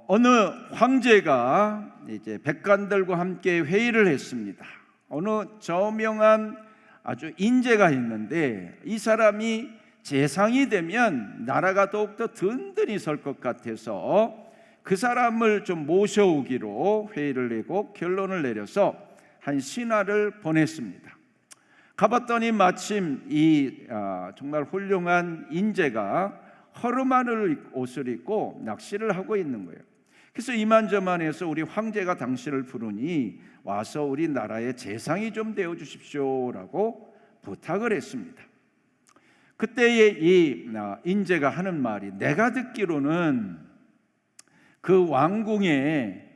어느 황제가 이제 백관들과 함께 회의를 했습니다. 어느 저명한 아주 인재가 있는데 이 사람이 재상이 되면 나라가 더욱더 든든히 설 것 같아서 그 사람을 좀 모셔오기로 회의를 내고 결론을 내려서 한 신하를 보냈습니다. 가봤더니 마침 이 정말 훌륭한 인재가 허름한 옷을 입고 낚시를 하고 있는 거예요. 그래서 이만저만해서 우리 황제가 당신을 부르니 와서 우리 나라의 재상이 좀 되어 주십시오라고 부탁을 했습니다. 그때에 이 인재가 하는 말이, 내가 듣기로는 그 왕궁에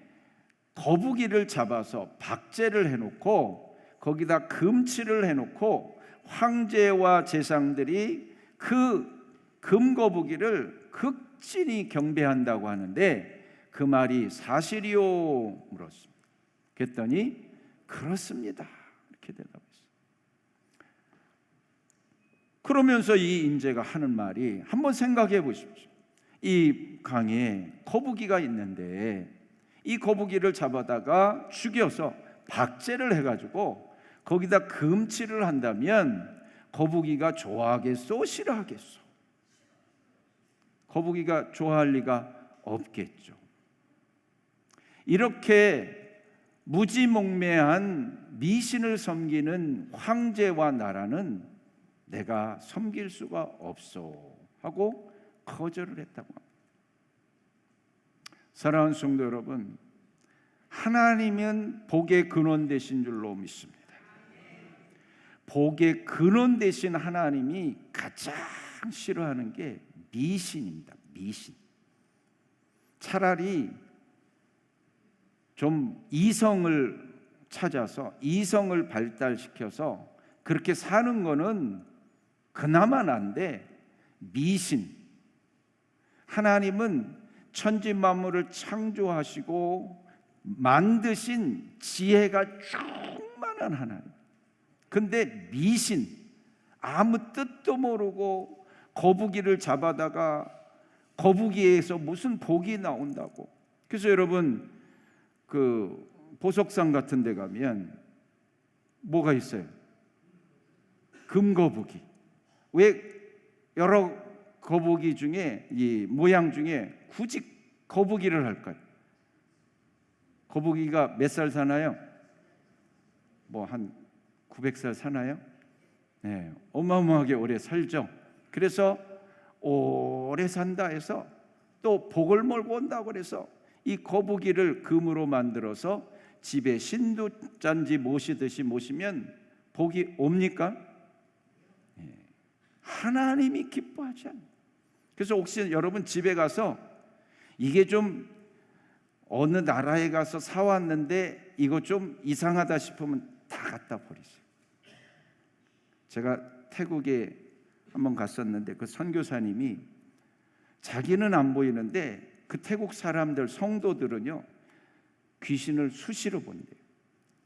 거북이를 잡아서 박제를 해놓고 거기다 금칠을 해놓고 황제와 재상들이 그 금거북이를 극진히 경배한다고 하는데 그 말이 사실이요? 물었습니다. 그랬더니 그렇습니다 이렇게 대답했어요. 그러면서 이 인재가 하는 말이, 한번 생각해 보십시오. 이 강에 거북이가 있는데 이 거북이를 잡아다가 죽여서 박제를 해가지고 거기다 금칠을 한다면 거북이가 좋아하겠소? 싫어하겠소? 거북이가 좋아할 리가 없겠죠. 이렇게 무지몽매한 미신을 섬기는 황제와 나라는 내가 섬길 수가 없소 하고 거절을 했다고 합니다. 사랑하는 성도 여러분, 하나님은 복의 근원 되신 줄로 믿습니다. 복의 근원 되신 하나님이 가장 싫어하는 게 미신입니다. 미신. 차라리 좀 이성을 찾아서 이성을 발달시켜서 그렇게 사는 거는 그나마 난데, 미신. 하나님은 천지 만물을 창조하시고 만드신 지혜가 충만한 하나님. 근데 미신, 아무 뜻도 모르고 거북이를 잡아다가 거북이에서 무슨 복이 나온다고. 그래서 여러분, 그 보석상 같은 데 가면 뭐가 있어요? 금거북이. 왜 여러 거북이 중에, 이 모양 중에 굳이 거북이를 할까요? 거북이가 몇 살 사나요? 뭐 한 900살 사나요? 네, 어마어마하게 오래 살죠. 그래서 오래 산다 해서 또 복을 몰고 온다고 그래서 이 거북이를 금으로 만들어서 집에 신도잔지 모시듯이 모시면 복이 옵니까? 하나님이 기뻐하지 않아요. 그래서 혹시 여러분 집에 가서 이게 좀 어느 나라에 가서 사왔는데 이거 좀 이상하다 싶으면 다 갖다 버리세요. 제가 태국에 한번 갔었는데 그 선교사님이 자기는 안 보이는데 그 태국 사람들, 성도들은요, 귀신을 수시로 본대요.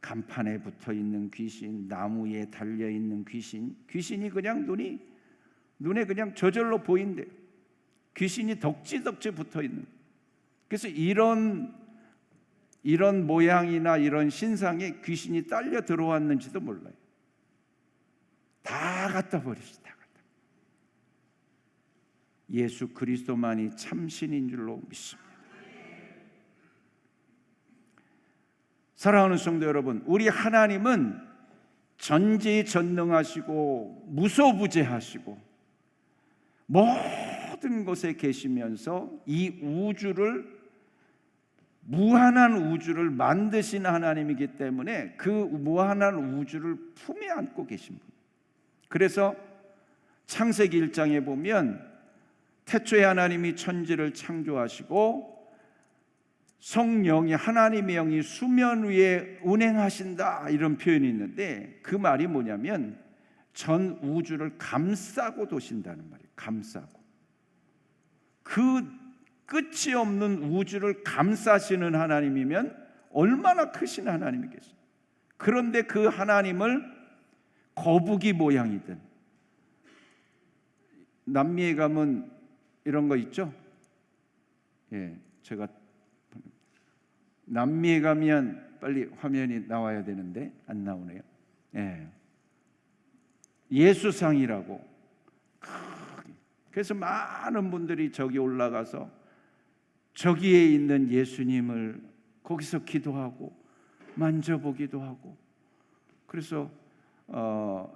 간판에 붙어 있는 귀신, 나무에 달려 있는 귀신, 귀신이 그냥 눈에 그냥 저절로 보인대요. 귀신이 덕지덕지 붙어 있는. 그래서 이런 모양이나 이런 신상에 귀신이 딸려 들어왔는지도 몰라요. 다 갖다 버리시다. 예수 그리스도만이 참신인 줄로 믿습니다. 사랑하는 성도 여러분, 우리 하나님은 전지전능하시고 무소부재하시고 모든 곳에 계시면서 이 우주를, 무한한 우주를 만드신 하나님이기 때문에 그 무한한 우주를 품에 안고 계신 분. 그래서 창세기 1장에 보면 태초에 하나님이 천지를 창조하시고 성령이, 하나님의 영이 수면 위에 운행하신다, 이런 표현이 있는데 그 말이 뭐냐면 전 우주를 감싸고 도신다는 말이에요. 감싸고. 그 끝이 없는 우주를 감싸시는 하나님이면 얼마나 크신 하나님이겠어요. 그런데 그 하나님을 거북이 모양이든, 남미에 가면 이런 거 있죠? 예, 제가 남미에 가면 빨리 화면이 나와야 되는데 안 나오네요. 예. 예수상이라고. 그래서 많은 분들이 저기 올라가서 저기에 있는 예수님을 거기서 기도하고 만져보기도 하고. 그래서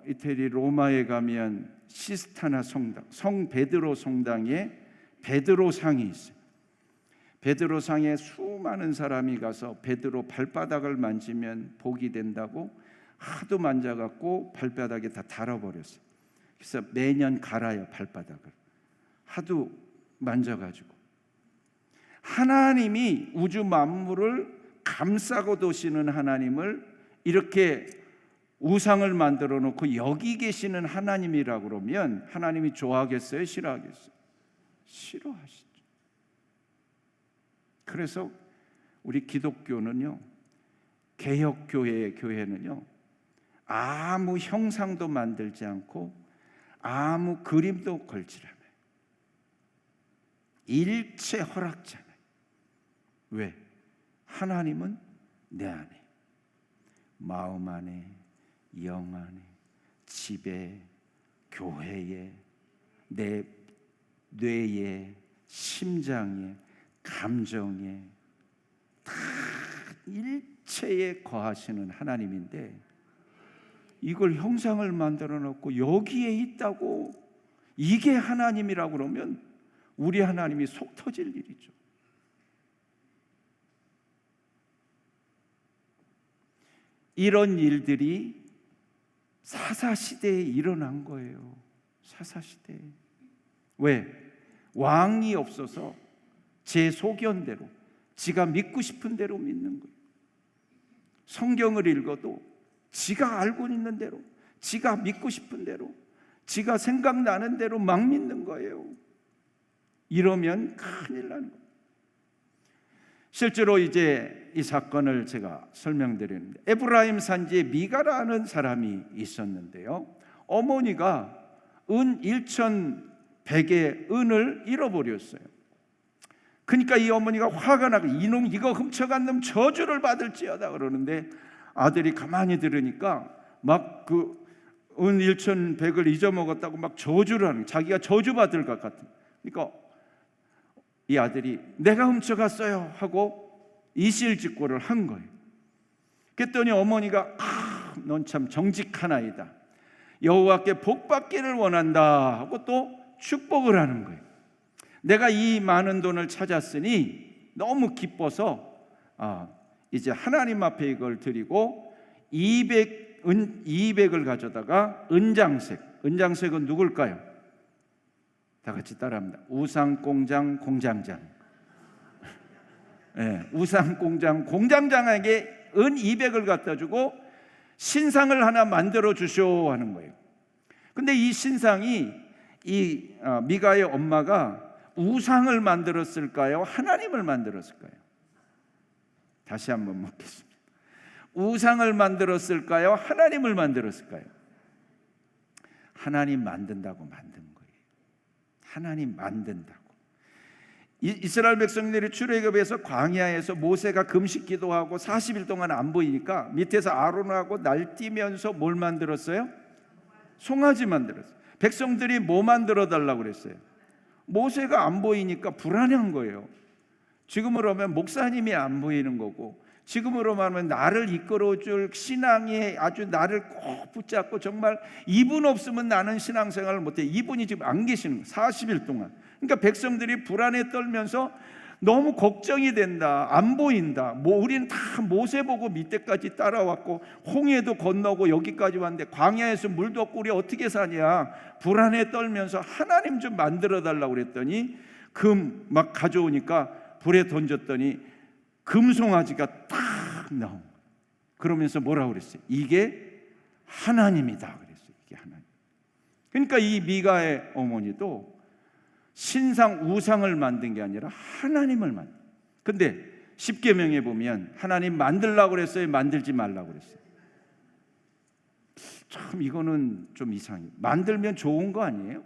이태리 로마에 가면 시스타나 성당, 성 베드로 성당에 베드로상이 있어요. 베드로상에 수많은 사람이 가서 베드로 발바닥을 만지면 복이 된다고 하도 만져갖고 발바닥에 다 달아버렸어요. 그래서 매년 갈아요, 발바닥을. 하도 만져가지고. 하나님이 우주 만물을 감싸고 도시는 하나님을 이렇게 우상을 만들어 놓고 여기 계시는 하나님이라고 그러면 하나님이 좋아하겠어요? 싫어하겠어요? 싫어하시죠. 그래서 우리 기독교는요, 개혁교회의 교회는요, 아무 형상도 만들지 않고 아무 그림도 걸지 않아요. 일체 허락잖아요. 왜? 하나님은 내 안에, 마음 안에, 영 안에, 집에, 교회에, 내 뇌에, 심장에, 감정에 다 일체에 거하시는 하나님인데 이걸 형상을 만들어 놓고 여기에 있다고 이게 하나님이라고 그러면 우리 하나님이 속 터질 일이죠. 이런 일들이 사사시대에 일어난 거예요. 사사시대에. 왜? 왕이 없어서 제 소견대로 지가 믿고 싶은 대로 믿는 거예요. 성경을 읽어도 지가 알고 있는 대로, 지가 믿고 싶은 대로, 지가 생각나는 대로 막 믿는 거예요. 이러면 큰일 나는 거예요. 실제로 이제 이 사건을 제가 설명드리는데, 에브라임 산지에 미가라는 사람이 있었는데요, 어머니가 은 1,100의 은을 잃어버렸어요. 그러니까 이 어머니가 화가 나고 이놈 이거 훔쳐간 놈 저주를 받을지어다 그러는데, 아들이 가만히 들으니까 막 그 은 1,100을 잊어먹었다고 막 저주를 하는, 자기가 저주받을 것 같은. 그러니까 이 아들이 내가 훔쳐갔어요 하고 이실직고를 한 거예요. 그랬더니 어머니가 넌 참 정직한 아이다, 여호와께 복받기를 원한다 하고 또 축복을 하는 거예요. 내가 이 많은 돈을 찾았으니 너무 기뻐서 이제 하나님 앞에 이걸 드리고 200을 가져다가 은장색은 누굴까요? 다 같이 따라합니다. 우상공장 공장장. 네, 우상공장 공장장에게 은 200을 갖다 주고 신상을 하나 만들어 주쇼 하는 거예요. 근데 이 신상이 이 미가의 엄마가 우상을 만들었을까요? 하나님을 만들었을까요? 다시 한번 묻겠습니다. 우상을 만들었을까요? 하나님을 만들었을까요? 하나님 만든다고 만든 거예요. 하나님 만든다고. 이스라엘 백성들이 출애굽에서 광야에서 모세가 금식 기도하고 40일 동안 안 보이니까 밑에서 아론하고 날뛰면서 뭘 만들었어요? 송아지 만들었어요. 백성들이 뭐 만들어 달라고 그랬어요? 모세가 안 보이니까 불안한 거예요. 지금으로 하면 목사님이 안 보이는 거고, 지금으로 말하면 나를 이끌어줄 신앙이 아주 나를 꼭 붙잡고 정말 이분 없으면 나는 신앙생활을 못해, 이분이 지금 안 계시는 거예요. 40일 동안. 그러니까 백성들이 불안에 떨면서 너무 걱정이 된다, 안 보인다. 우리는 다 모세 보고 밑에까지 따라왔고 홍해도 건너고 여기까지 왔는데 광야에서 물도 없고 우리 어떻게 사냐, 불안에 떨면서 하나님 좀 만들어 달라고 그랬더니 금 막 가져오니까 불에 던졌더니 금송아지가 딱 나온 거예요. 그러면서 뭐라고 그랬어요? 이게 하나님이다 그랬어요. 이게 하나님. 그러니까 이 미가의 어머니도 신상 우상을 만든 게 아니라 하나님을 만든. 근데 십계명에 보면 하나님 만들라고 그랬어요? 만들지 말라고 그랬어요? 참 이거는 좀 이상해요. 만들면 좋은 거 아니에요?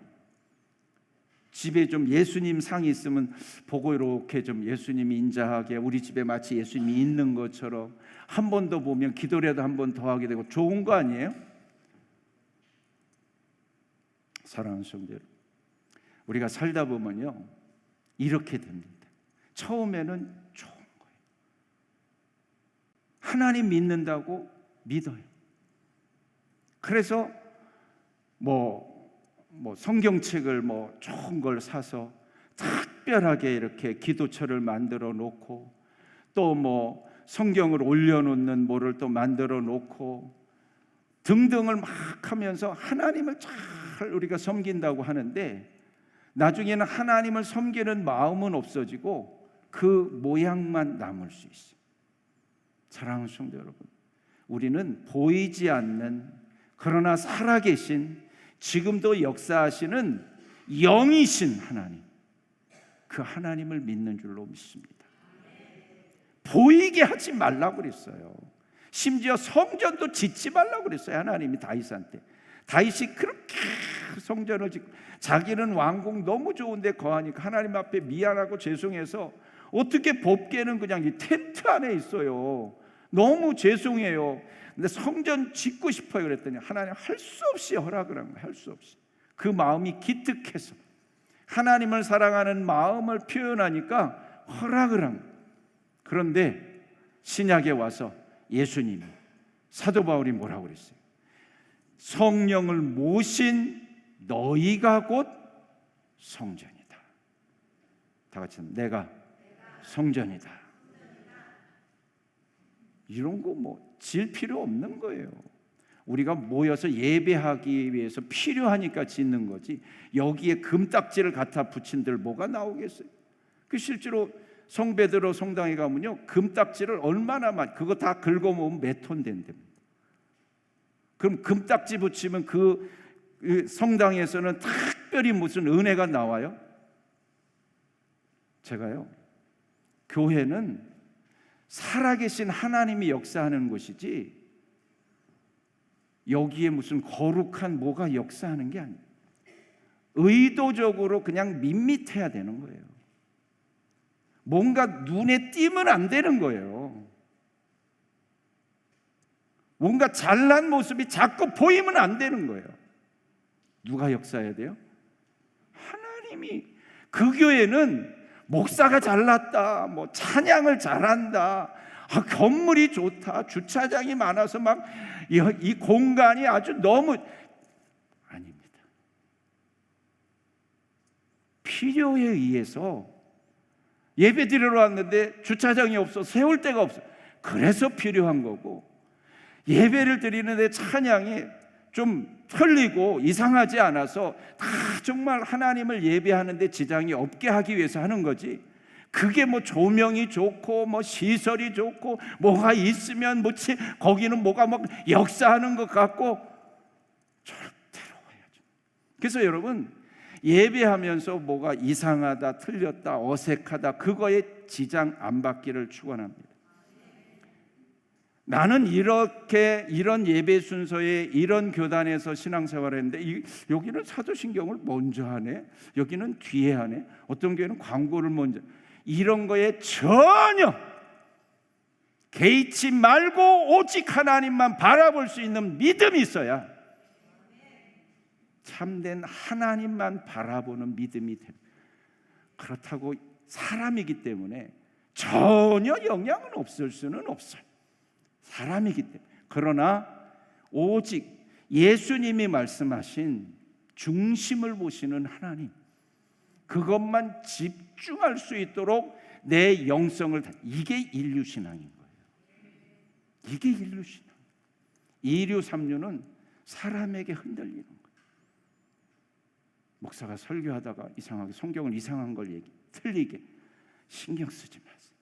집에 좀 예수님 상이 있으면 보고 이렇게 좀 예수님이 인자하게 우리 집에 마치 예수님이 있는 것처럼 한 번 더 보면 기도라도 한 번 더 하게 되고 좋은 거 아니에요? 사랑하는 성도 여러분, 우리가 살다 보면요 이렇게 됩니다. 처음에는 좋은 거예요. 하나님 믿는다고 믿어요. 그래서 성경책을 좋은 걸 사서 특별하게 이렇게 기도처를 만들어 놓고 또 성경을 올려놓는 뭐를 또 만들어 놓고 등등을 막 하면서 하나님을 잘 우리가 섬긴다고 하는데 나중에는 하나님을 섬기는 마음은 없어지고 그 모양만 남을 수 있어요. 사랑하는 성도 여러분, 우리는 보이지 않는 그러나 살아계신 지금도 역사하시는 영이신 하나님, 그 하나님을 믿는 줄로 믿습니다. 보이게 하지 말라고 그랬어요. 심지어 성전도 짓지 말라고 그랬어요. 하나님이 다윗한테. 다윗이 그렇게 성전을 짓고 자기는 왕궁 너무 좋은데 거하니까 하나님 앞에 미안하고 죄송해서 어떻게 법궤는 그냥 이 텐트 안에 있어요. 너무 죄송해요. 근데 성전 짓고 싶어요 그랬더니 하나님 할 수 없이 허락을 한 거예요. 할 수 없이. 그 마음이 기특해서 하나님을 사랑하는 마음을 표현하니까 허락을 한 거예요. 그런데 신약에 와서 예수님이, 사도 바울이 뭐라고 그랬어요? 성령을 모신 너희가 곧 성전이다. 다 같이 내가 성전이다. 이런 거 질 필요 없는 거예요. 우리가 모여서 예배하기 위해서 필요하니까 짓는 거지 여기에 금딱지를 갖다 붙인들 뭐가 나오겠어요? 그 실제로 성베드로 성당에 가면요 금딱지를 얼마나 그거 다 긁어모으면 몇 톤 된답니다. 그럼 금딱지 붙이면 그 성당에서는 특별히 무슨 은혜가 나와요? 제가요 교회는 살아계신 하나님이 역사하는 곳이지 여기에 무슨 거룩한 뭐가 역사하는 게 아니에요. 의도적으로 그냥 밋밋해야 되는 거예요. 뭔가 눈에 띄면 안 되는 거예요. 뭔가 잘난 모습이 자꾸 보이면 안 되는 거예요. 누가 역사해야 돼요? 하나님이. 그 교회는 목사가 잘났다, 찬양을 잘한다, 건물이 좋다, 주차장이 많아서 막 이 공간이 아주 너무 아닙니다. 필요에 의해서 예배 드리러 왔는데 주차장이 없어 세울 데가 없어. 그래서 필요한 거고 예배를 드리는데 찬양이 좀 틀리고 이상하지 않아서 다 정말 하나님을 예배하는데 지장이 없게 하기 위해서 하는 거지. 그게 조명이 좋고 시설이 좋고 뭐가 있으면 거기는 뭐가 역사하는 것 같고 절대로 해야죠. 그래서 여러분 예배하면서 뭐가 이상하다, 틀렸다, 어색하다 그거에 지장 안 받기를 축원합니다. 나는 이런 예배 순서에 이런 교단에서 신앙생활을 했는데 여기는 사도신경을 먼저 하네, 여기는 뒤에 하네, 어떤 교회는 광고를 먼저, 이런 거에 전혀 개의치 말고 오직 하나님만 바라볼 수 있는 믿음이 있어야 참된 하나님만 바라보는 믿음이 됩니다. 그렇다고 사람이기 때문에 전혀 영향은 없을 수는 없어요. 사람이기 때문에. 그러나 오직 예수님이 말씀하신 중심을 보시는 하나님, 그것만 집중할 수 있도록 내 영성을 이게 인류신앙인 거예요. 이게 인류신앙. 이류 삼류는 사람에게 흔들리는 거예요. 목사가 설교하다가 이상하게 성경을 이상한 걸 틀리게 신경 쓰지 마세요.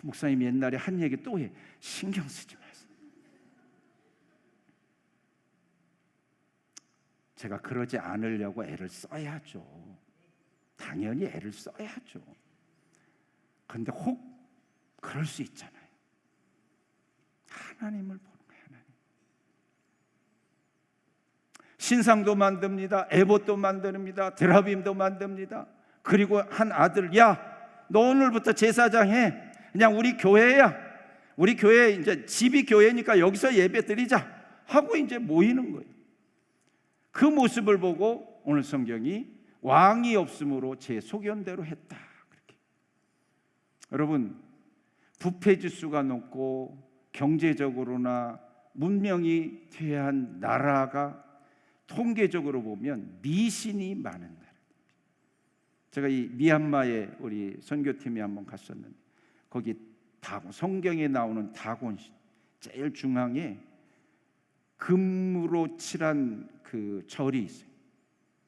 목사님 옛날에 한 얘기 또 해. 신경 쓰지 마세요. 제가 그러지 않으려고 애를 써야죠. 당연히 애를 써야죠. 그런데 혹 그럴 수 있잖아요. 하나님을 보는 거예요. 하나님. 신상도 만듭니다. 에봇도 만듭니다. 드라빔도 만듭니다. 그리고 한 아들, 야, 너 오늘부터 제사장 해. 그냥 우리 교회야. 우리 교회 이제 집이 교회니까 여기서 예배 드리자 하고 이제 모이는 거예요. 그 모습을 보고 오늘 성경이 왕이 없으므로 제 소견대로 했다. 그렇게. 여러분, 부패 지수가 높고 경제적으로나 문명이 퇴한 나라가 통계적으로 보면 미신이 많은 나라. 제가 이 미얀마에 우리 선교팀이 한번 갔었는데 거기 다곤, 성경에 나오는 다곤신 제일 중앙에 금으로 칠한 그 절이 있어요.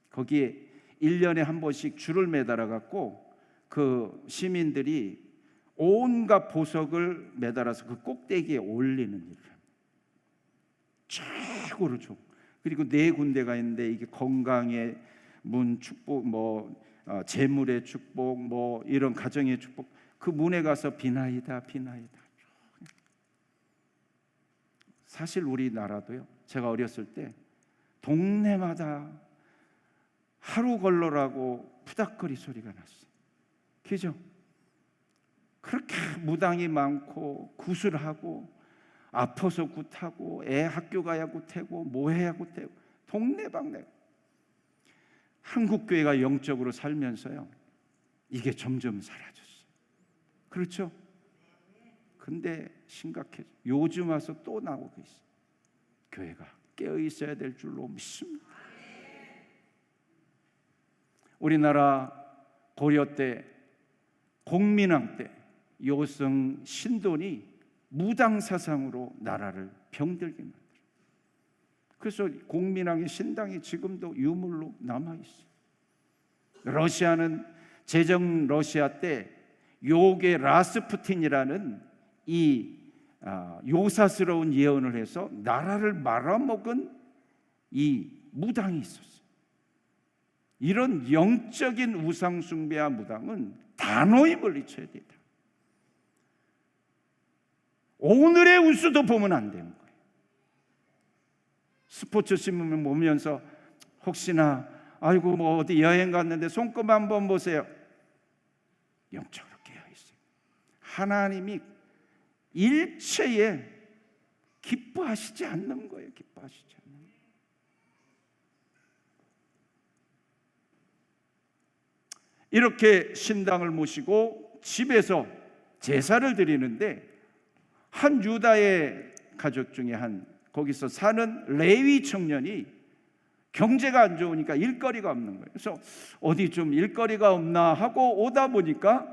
거기에 1년에 한 번씩 줄을 매달아 갖고 그 시민들이 온갖 보석을 매달아서 그 꼭대기에 올리는 일을 합니다. 최고로 좋은. 그리고 4군데가 있는데 이게 건강의 문, 축복, 재물의 축복, 이런 가정의 축복. 그 문에 가서 비나이다. 사실 우리나라도요. 제가 어렸을 때 동네마다 하루 걸러라고 푸닥거리 소리가 났어요. 그죠? 그렇게 무당이 많고 구슬하고 아파서 굿하고 애 학교 가야 굿하고 뭐해야 굿하고 동네방네. 한국교회가 영적으로 살면서요, 이게 점점 사라졌어요. 그렇죠? 근데 심각해져. 요즘 와서 또 나오고 있어요. 교회가 깨어 있어야 될 줄로 믿습니다. 우리나라 고려 때 공민왕 때 요성 신돈이 무당 사상으로 나라를 병들게 만들어요. 그래서 공민왕의 신당이 지금도 유물로 남아있어요. 러시아는 제정 러시아 때 요게 라스푸틴이라는 이 요사스러운 예언을 해서 나라를 말아먹은 이 무당이 있었어요. 이런 영적인 우상 숭배와 무당은 단호히 물리쳐야 된다. 오늘의 운수도 보면 안 되는 거예요. 스포츠 신문 보면서 혹시나 아이고 어디 여행 갔는데 손금 한번 보세요. 영적으로 깨어 있어요. 하나님이 일체에 기뻐하시지 않는 거예요. 기뻐하시지 않는 거예요. 이렇게 신당을 모시고 집에서 제사를 드리는데 한 유다의 가족 중에 거기서 사는 레위 청년이 경제가 안 좋으니까 일거리가 없는 거예요. 그래서 어디 좀 일거리가 없나 하고 오다 보니까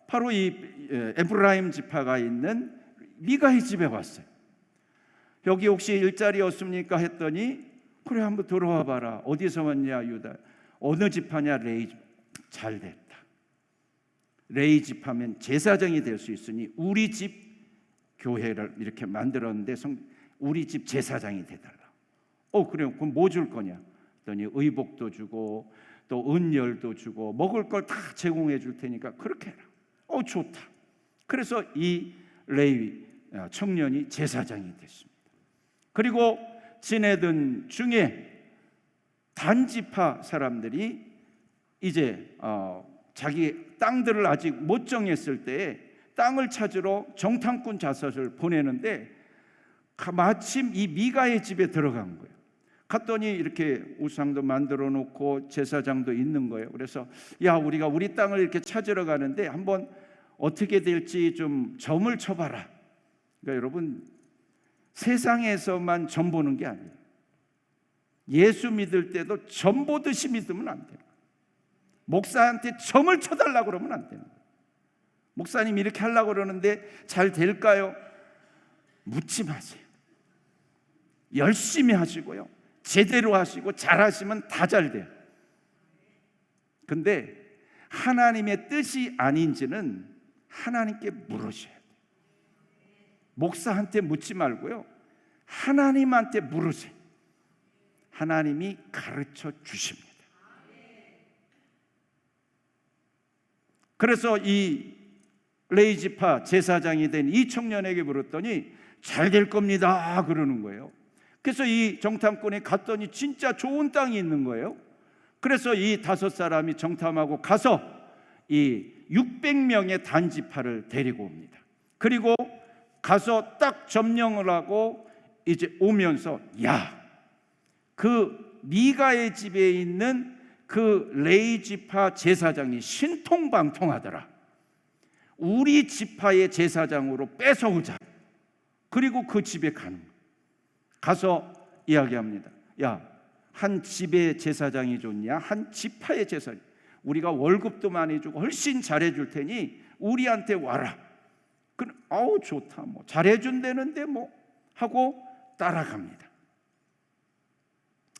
바로 이 에브라임 지파가 있는 미가의 집에 왔어요. 여기 혹시 일자리 없습니까? 했더니 그래 한번 들어와 봐라. 어디서 왔냐 유다. 어느 지파냐? 레위 지파. 잘 됐다. 레위 지파면 제사장이 될 수 있으니 우리 집 교회를 이렇게 만들었는데 우리 집 제사장이 되달라. 그래요. 그럼 뭐 줄 거냐? 했더니 의복도 주고 또 은열도 주고 먹을 걸 다 제공해 줄 테니까 그렇게 해라. 좋다. 그래서 이 레위 청년이 제사장이 됐습니다. 그리고 지내던 중에 단지파 사람들이 이제 자기 땅들을 아직 못 정했을 때에 땅을 찾으러 정탐꾼 자섯을 보내는데 마침 이 미가의 집에 들어간 거예요. 갔더니 이렇게 우상도 만들어 놓고 제사장도 있는 거예요. 그래서 야 우리가 우리 땅을 이렇게 찾으러 가는데 한번 어떻게 될지 좀 점을 쳐봐라. 그러니까 여러분 세상에서만 점 보는 게 아니에요. 예수 믿을 때도 점 보듯이 믿으면 안 돼요. 목사한테 점을 쳐달라고 그러면 안 돼요. 목사님 이렇게 하려고 그러는데 잘 될까요? 묻지 마세요. 열심히 하시고요. 제대로 하시고 잘하시면 다 잘 돼요. 근데 하나님의 뜻이 아닌지는 하나님께 물으셔야 돼요. 목사한테 묻지 말고요. 하나님한테 물으세요. 하나님이 가르쳐 주십니다. 그래서 이 레위 지파 제사장이 된 이 청년에게 물었더니 잘 될 겁니다 그러는 거예요. 그래서 이 정탐꾼이 갔더니 진짜 좋은 땅이 있는 거예요. 그래서 이 5사람이 정탐하고 가서 이 600명의 단지파를 데리고 옵니다. 그리고 가서 딱 점령을 하고 이제 오면서, 야, 그 미가의 집에 있는 그 레위 지파 제사장이 신통방통하더라. 우리 지파의 제사장으로 뺏어오자. 그리고 그 집에 가는 거예요. 가서 이야기합니다. 야, 한 집의 제사장이 좋냐? 한 지파의 제사장. 우리가 월급도 많이 주고 훨씬 잘해줄 테니 우리한테 와라. 그럼 아우 좋다, 뭐 잘해준다는데 뭐 하고 따라갑니다.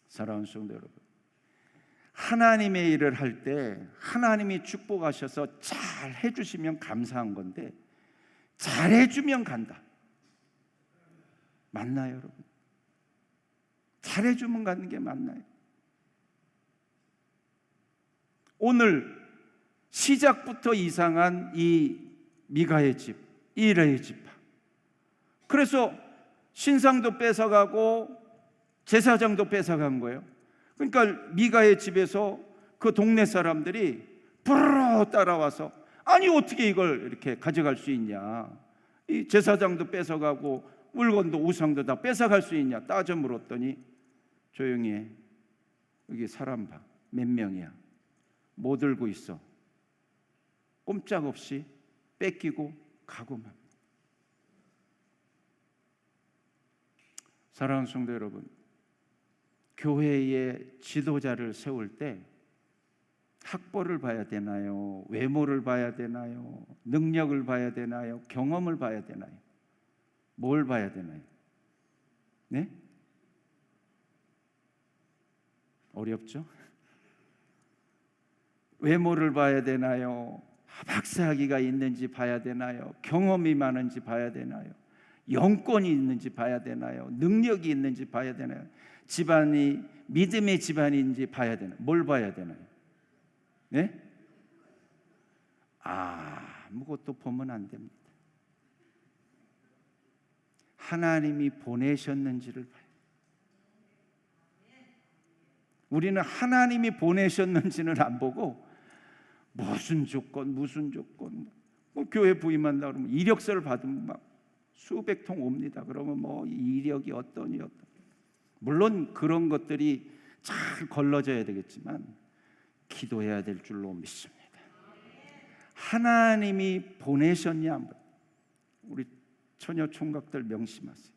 사랑하는 성도 여러분, 하나님의 일을 할 때 하나님이 축복하셔서 잘 해주시면 감사한 건데 잘해주면 간다. 맞나요, 여러분? 잘해주면 가는 게 맞나요? 오늘 시작부터 이상한 이 미가의 집, 이 레위 지파. 그래서 신상도 뺏어가고 제사장도 뺏어간 거예요. 그러니까 미가의 집에서 그 동네 사람들이 부르르 따라와서, 아니 어떻게 이걸 이렇게 가져갈 수 있냐, 이 제사장도 뺏어가고 물건도 우상도 다 뺏어갈 수 있냐 따져 물었더니, 조용히 해, 여기 사람 봐, 몇 명이야, 뭐 들고 있어, 꼼짝없이 뺏기고 가고만. 사랑하는 성도 여러분, 교회의 지도자를 세울 때 학벌을 봐야 되나요? 외모를 봐야 되나요? 능력을 봐야 되나요? 경험을 봐야 되나요? 뭘 봐야 되나요? 네? 어렵죠? 외모를 봐야 되나요? 박사학위가 있는지 봐야 되나요? 경험이 많은지 봐야 되나요? 영권이 있는지 봐야 되나요? 능력이 있는지 봐야 되나요? 집안이 믿음의 집안인지 봐야 되나요? 뭘 봐야 되나요? 네? 아무것도 보면 안 됩니다. 하나님이 보내셨는지를 봐요. 우리는 하나님이 보내셨는지는 안 보고 무슨 조건, 뭐 교회 부임한다 그러면 이력서를 받으면 막 수백 통 옵니다. 그러면 뭐 이력이 어떠니. 물론 그런 것들이 잘 걸러져야 되겠지만 기도해야 될 줄로 믿습니다. 하나님이 보내셨냐 안 봐. 우리 처녀 총각들 명심하세요.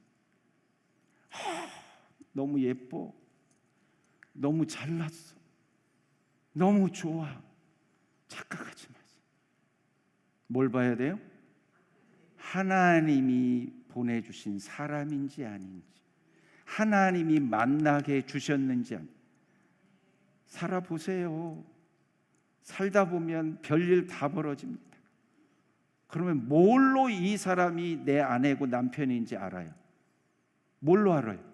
너무 예뻐, 너무 잘났어, 너무 좋아, 착각하지 마세요. 뭘 봐야 돼요? 하나님이 보내주신 사람인지 아닌지, 하나님이 만나게 주셨는지 아닌지. 살아보세요. 살다 보면 별일 다 벌어집니다. 그러면 뭘로 이 사람이 내 아내고 남편인지 알아요? 뭘로 알아요?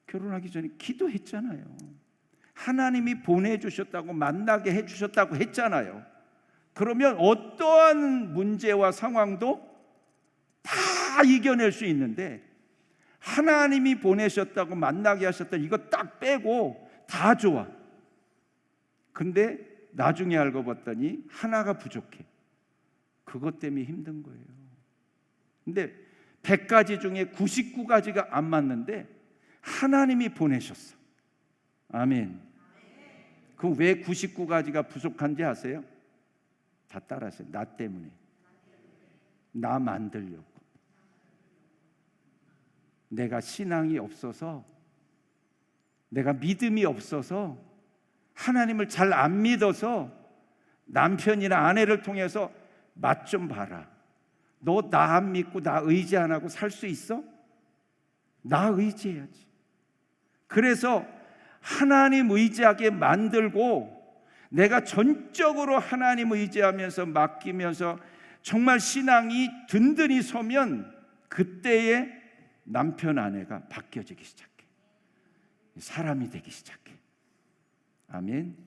결혼하기 전에 기도했잖아요. 하나님이 보내주셨다고, 만나게 해주셨다고 했잖아요. 그러면 어떠한 문제와 상황도 다 이겨낼 수 있는데, 하나님이 보내셨다고, 만나게 하셨다, 이거 딱 빼고 다 좋아. 근데 나중에 알고 봤더니 하나가 부족해. 그것 때문에 힘든 거예요. 근데 100가지 중에 99가지가 안 맞는데 하나님이 보내셨어. 아멘. 그럼 왜 99가지가 부족한지 아세요? 다 따라하세요. 나 때문에. 나 만들려고. 내가 신앙이 없어서, 내가 믿음이 없어서, 하나님을 잘 안 믿어서 남편이나 아내를 통해서 맛 좀 봐라. 너 나 안 믿고 나 의지 안 하고 살 수 있어? 나 의지해야지. 그래서 하나님 의지하게 만들고, 내가 전적으로 하나님 의지하면서 맡기면서 정말 신앙이 든든히 서면 그때에 남편 아내가 바뀌어지기 시작해. 사람이 되기 시작해. 아멘.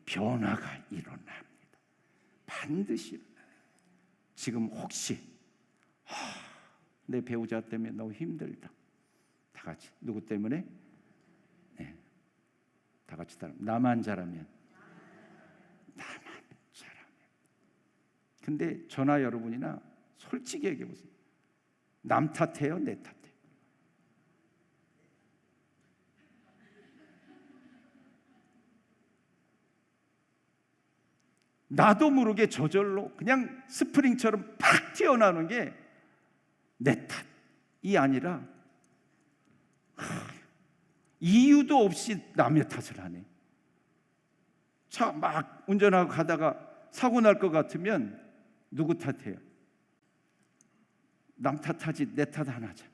변화가 일어납니다. 반드시. 지금 혹시 내 배우자 때문에 너무 힘들다, 같이. 누구 때문에? 네. 다 같이 따라. 나만 잘하면. 나만 잘하면. 근데 저나 여러분이나 솔직히 얘기해 보세요. 남 탓해요, 내 탓해요? 나도 모르게 저절로 그냥 스프링처럼 팍 튀어나오는 게 내 탓이 아니라 이유도 없이 남의 탓을 하네. 차 막 운전하고 가다가 사고 날 것 같으면 누구 탓해요? 남 탓하지 내 탓 안 하자.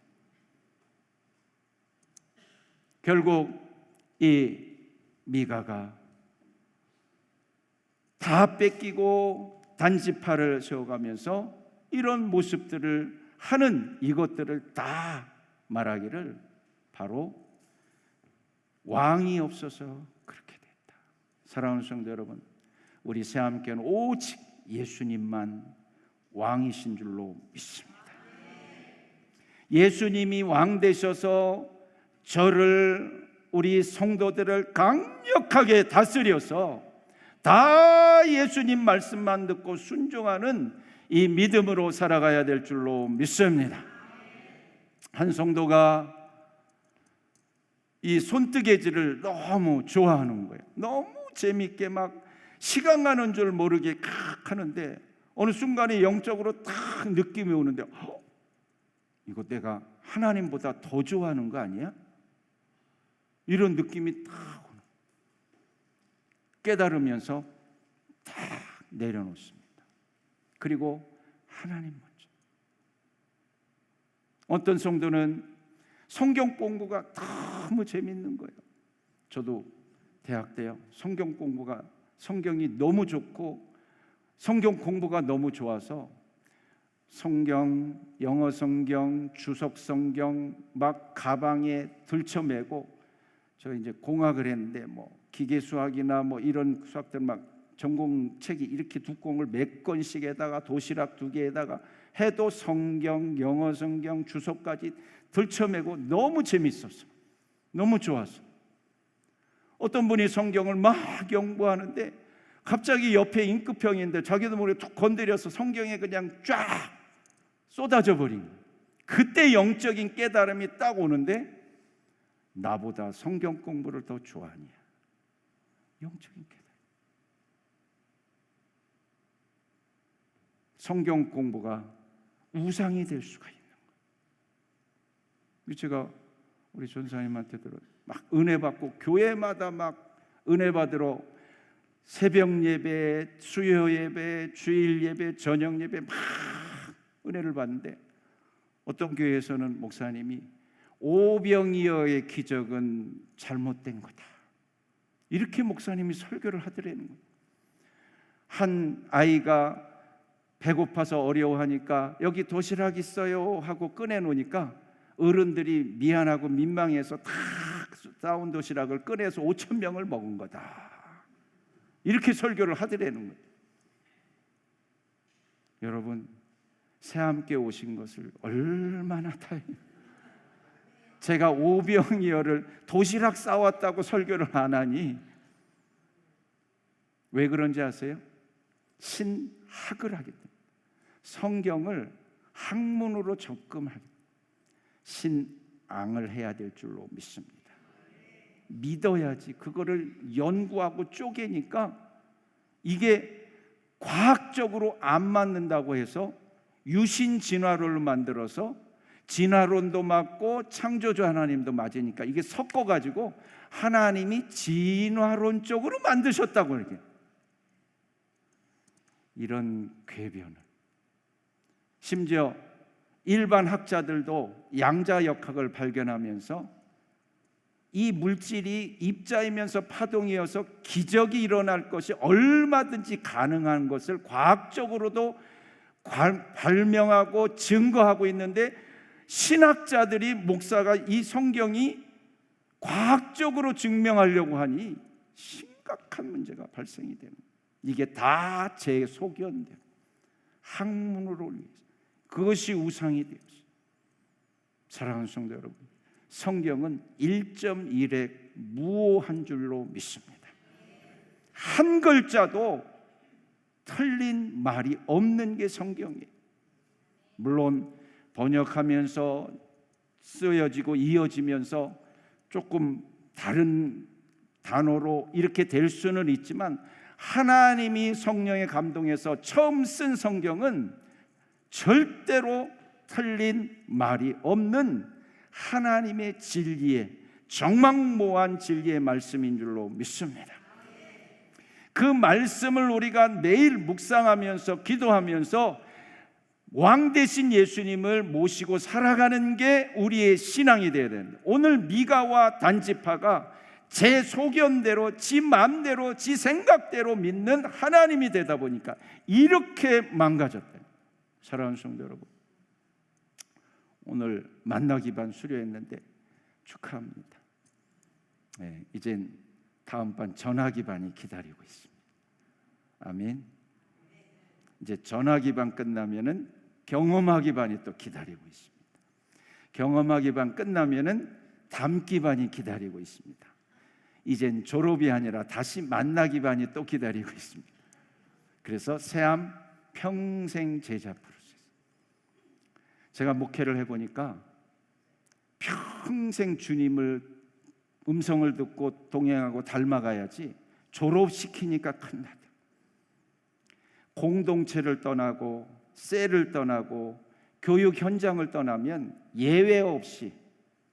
결국 이 미가가 다 뺏기고 단지파를 세워가면서 이런 모습들을 하는 이것들을 다 말하기를 바로 왕이 없어서 그렇게 됐다. 사랑하는 성도 여러분, 우리 새함교회는 오직 예수님만 왕이신 줄로 믿습니다. 예수님이 왕 되셔서 저를, 우리 성도들을 강력하게 다스려서 다 예수님 말씀만 듣고 순종하는 이 믿음으로 살아가야 될 줄로 믿습니다. 한 성도가 이 손뜨개질을 너무 좋아하는 거예요. 너무 재밌게 막 시간 가는 줄 모르게 하는데 어느 순간에 영적으로 딱 느낌이 오는데 이거 내가 하나님보다 더 좋아하는 거 아니야? 이런 느낌이 딱 오는, 깨달으면서 딱 내려놓습니다. 그리고 하나님 먼저. 어떤 성도는 성경 공부가 너무 재밌는 거예요. 저도 대학 때요, 성경 공부가, 성경이 너무 좋고 성경 공부가 너무 좋아서 성경, 영어 성경, 주석 성경 막 가방에 들쳐매고, 저 이제 공학을 했는데 뭐 기계 수학이나 뭐 이런 수학들 막 전공책이 이렇게 두꺼운 걸 몇 권씩에다가 도시락 2개에다가 해도 성경, 영어 성경, 주석까지 들쳐매고 너무 재밌었어. 너무 좋았어. 어떤 분이 성경을 막 연구하는데 갑자기 옆에 임급형인데 자기도 모르게 툭 건드려서 성경에 그냥 쫙 쏟아져 버린 거예요. 그때 영적인 깨달음이 딱 오는데 나보다 성경 공부를 더 좋아하냐. 영적인 깨달음. 성경 공부가 우상이 될 수가 있는 거예요. 제가 우리 전사님한테 들어 막 은혜 받고 교회마다 막 은혜 받으러 새벽 예배, 수요 예배, 주일 예배, 저녁 예배 막 은혜를 받는데 어떤 교회에서는 목사님이 오병이어의 기적은 잘못된 거다, 이렇게 목사님이 설교를 하더라는 거예요. 한 아이가 배고파서 어려워하니까 여기 도시락 있어요 하고 꺼내놓으니까 어른들이 미안하고 민망해서 다 싸운 도시락을 꺼내서 5,000명을 먹은 거다, 이렇게 설교를 하더라는 거예요. 여러분, 새함께 오신 것을 얼마나 다행이에요. 제가 오병이어를 도시락 싸왔다고 설교를 안 하니 왜 그런지 아세요? 신학을 하기 때문에, 성경을 학문으로 접근하기, 신앙을 해야 될 줄로 믿습니다. 믿어야지. 그거를 연구하고 쪼개니까 이게 과학적으로 안 맞는다고 해서 유신 진화론을 만들어서 진화론도 맞고 창조주 하나님도 맞으니까 이게 섞어가지고 하나님이 진화론 쪽으로 만드셨다고 이렇게. 이런 궤변을, 심지어 일반 학자들도 양자역학을 발견하면서 이 물질이 입자이면서 파동이어서 기적이 일어날 것이 얼마든지 가능한 것을 과학적으로도 발명하고 증거하고 있는데, 신학자들이, 목사가 이 성경이 과학적으로 증명하려고 하니 심각한 문제가 발생이 되는 거예요. 이게 다 제 소견대로 학문으로 올려서 그것이 우상이 되었어요. 사랑하는 성도 여러분, 성경은 1.1획 무오한 줄로 믿습니다. 한 글자도 틀린 말이 없는 게 성경이에요. 물론 번역하면서 쓰여지고 이어지면서 조금 다른 단어로 이렇게 될 수는 있지만, 하나님이 성령의 감동에서 처음 쓴 성경은 절대로 틀린 말이 없는 하나님의 진리의, 정망모호한 진리의 말씀인 줄로 믿습니다. 그 말씀을 우리가 매일 묵상하면서 기도하면서 왕 대신 예수님을 모시고 살아가는 게 우리의 신앙이 되어야 됩니다. 오늘 미가와 단지파가 제 소견대로, 지 마음대로, 지 생각대로 믿는 하나님이 되다 보니까 이렇게 망가졌다. 사랑하는 성도 여러분, 오늘 만나 기반 수료했는데 축하합니다. 이젠 다음 반 전화 기반이 기다리고 있습니다. 아멘. 이제 전화 기반 끝나면은 경험화 기반이 또 기다리고 있습니다. 경험화 기반 끝나면은 담 기반이 기다리고 있습니다. 이젠 졸업이 아니라 다시 만나 기반이 또 기다리고 있습니다. 그래서 새암 평생 제자 프로세스. 제가 목회를 해보니까 평생 주님을 음성을 듣고 동행하고 닮아가야지 졸업시키니까 큰일나다. 공동체를 떠나고 셀을 떠나고 교육 현장을 떠나면 예외 없이,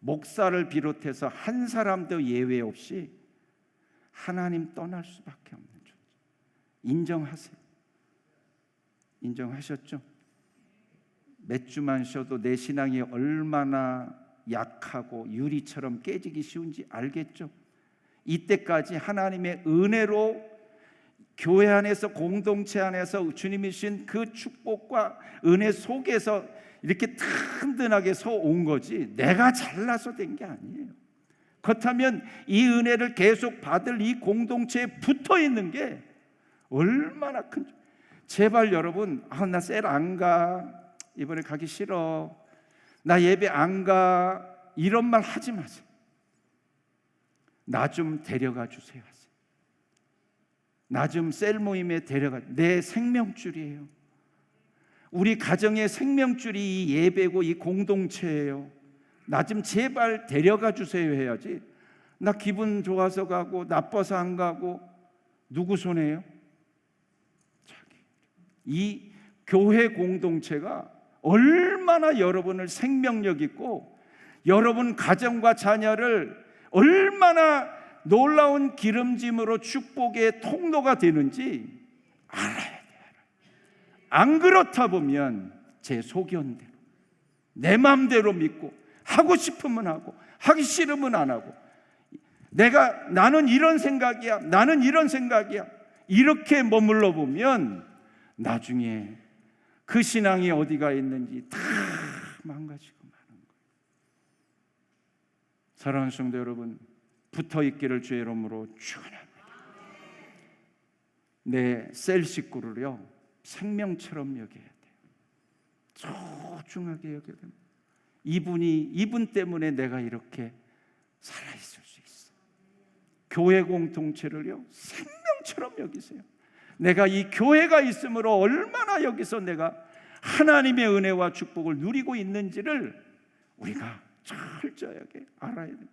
목사를 비롯해서 한 사람도 예외 없이 하나님 떠날 수밖에 없는 존재. 인정하세요. 인정하셨죠? 몇 주만 쉬어도 내 신앙이 얼마나 약하고 유리처럼 깨지기 쉬운지 알겠죠? 이때까지 하나님의 은혜로 교회 안에서, 공동체 안에서 주님이 주신 그 축복과 은혜 속에서 이렇게 든든하게 서 온 거지, 내가 잘나서 된 게 아니에요. 그렇다면 이 은혜를 계속 받을 이 공동체에 붙어 있는 게 얼마나 큰지. 제발 여러분, 나 셀 안 가, 이번에 가기 싫어, 나 예배 안 가, 이런 말 하지 마세요. 나 좀 데려가 주세요. 나 좀 셀 모임에 데려가. 내 생명줄이에요. 우리 가정의 생명줄이 이 예배고 이 공동체예요. 나 좀 제발 데려가 주세요 해야지. 나 기분 좋아서 가고 나빠서 안 가고 누구 손해예요? 자기. 이 교회 공동체가 얼마나 여러분을 생명력 있고 여러분 가정과 자녀를 얼마나 놀라운 기름짐으로 축복의 통로가 되는지 알아야 돼요. 안 그렇다 보면 제 소견대로, 내 마음대로 믿고 하고 싶으면 하고 하기 싫으면 안 하고, 나는 이런 생각이야, 나는 이런 생각이야, 이렇게 머물러 보면 나중에 그 신앙이 어디가 있는지 다 망가지고 마는 거예요. 사랑하는 성도 여러분, 붙어 있기를 주의 이름으로 축원합니다. 내 셀 식구를요 생명처럼 여겨야 돼요. 소중하게 여겨야 됩니다. 이분 때문에 내가 이렇게 살아있을 수 있어. 교회 공동체를요 생명처럼 여기세요. 내가 이 교회가 있으므로 얼마나 여기서 내가 하나님의 은혜와 축복을 누리고 있는지를 우리가 철저하게 알아야 됩니다.